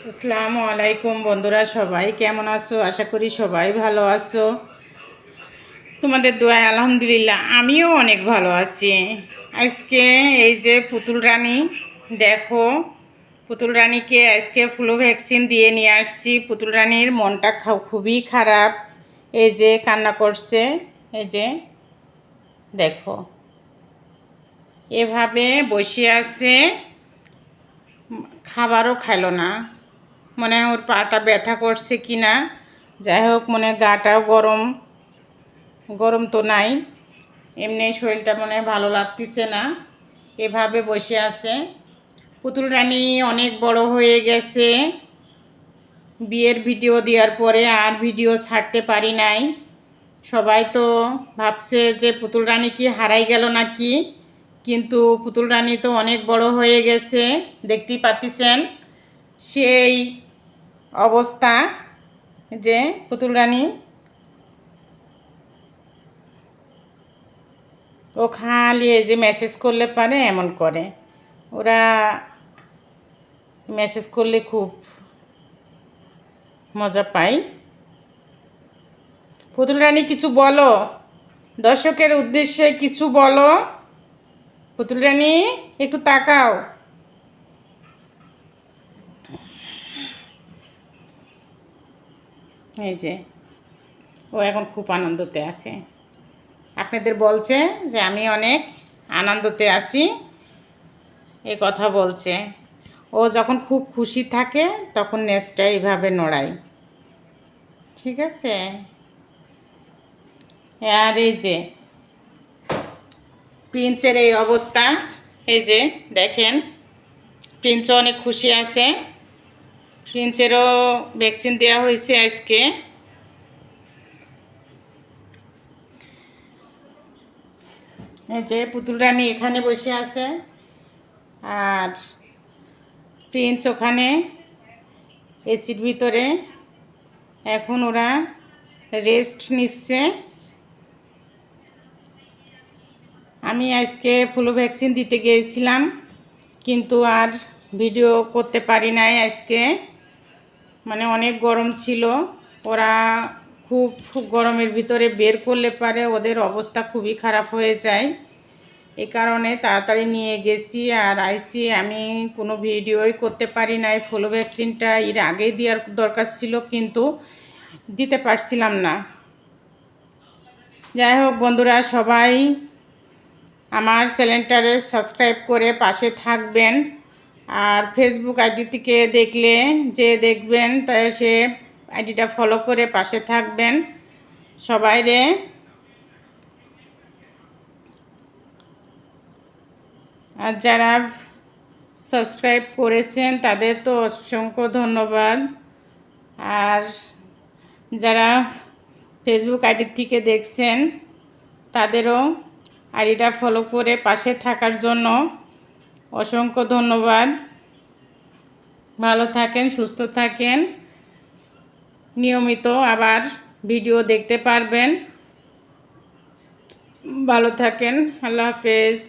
আসসালামু আলাইকুম বন্ধুরা, সবাই কেমন আছো? আশা করি সবাই ভালো আছো। তোমাদের দোয়ায় আলহামদুলিল্লাহ আমিও অনেক ভালো আছি। আজকে এই যে পুতুল রানী, দেখো পুতুল রানীকে আজকে ফ্লু ভ্যাকসিন দিয়ে নিয়ে আসছি। পুতুল রানীর মনটা খুবই খারাপ, এই যে কান্না করছে। এই যে দেখো এভাবে বসে আছে, খাবারও খাইলো না। মনে হয় ওর পাটা ব্যথা করছে কি না, যাই হোক মনে হয় গাটাও গরম গরম তো নাই, এমনি শরীরটা মনে হয় ভালো লাগতেছে না, এভাবে বসে আছে। পুতুল রানী অনেক বড় হয়ে গেছে, বিয়ের ভিডিও দেওয়ার পরে আর ভিডিও ছাড়তে পারি নাই। সবাই তো ভাবছে যে পুতুল রানী কি হারাই গেল নাকি, কিন্তু পুতুল রানী তো অনেক বড় হয়ে গেছে, দেখতেই পাচ্ছেন সেই অবস্থা। যে পুতুল রানী ও খালি এই যে মেসেজ করলে পারে এমন করে, ওরা মেসেজ করলে খুব মজা পায়। পুতুল রানী কিছু বলো, দর্শকের উদ্দেশ্যে কিছু বলো। পুতুল রানী একটু তাকাও। এই যে ও এখন খুব আনন্দতে আছে, আপনাদের বলছে যে আমি অনেক আনন্দতে আছি, এ কথা বলছে। ও যখন খুব খুশি থাকে তখন নেচটা এইভাবে নড়ায়, ঠিক আছে। আর এই যে প্রিন্সের এই অবস্থা, এই যে দেখেন প্রিন্সও অনেক খুশি আছে। প্রিন্সেরও ভ্যাকসিন দেওয়া হয়েছে আজকে। এই যে পুতুল রানী এখানে বসে আছে, আর প্রিন্স ওখানে এসির ভিতরে, এখন ওরা রেস্ট নিচ্ছে। আমি আজকে ফ্লু ভ্যাকসিন দিতে গিয়েছিলাম, কিন্তু আর ভিডিও করতে পারি নাই আজকে, মানে অনেক গরম ছিল। ওরা খুব গরমের ভিতরে বের করলে পারে ওদের অবস্থা খুবই খারাপ হয়ে যায়, এই কারণে তাড়াতাড়ি নিয়ে গেছি আর আইসি। আমি কোনো ভিডিওই করতে পারি নাই। ফ্লু ভ্যাকসিনটা এর আগেই দেওয়ার দরকার ছিল, কিন্তু দিতে পারছিলাম না। যাই হোক বন্ধুরা, সবাই আমার চ্যানেলটারে সাবস্ক্রাইব করে পাশে থাকবেন, আর ফেসবুক আইডি থেকে দেখলে যে দেখবেন তাই সে আইডিটা ফলো করে পাশে থাকবেন সবাইরে। আর যারা সাবস্ক্রাইব করেছেন তাদের তো অসংখ্য ধন্যবাদ, আর যারা ফেসবুক আইডি থেকে দেখছেন তাদেরও আইডিটা ফলো করে পাশে থাকার জন্য অসংখ্য ধন্যবাদ। ভালো থাকেন, সুস্থ থাকেন, নিয়মিত আবার ভিডিও দেখতে পারবেন। ভালো থাকেন, আল্লাহ হাফেজ।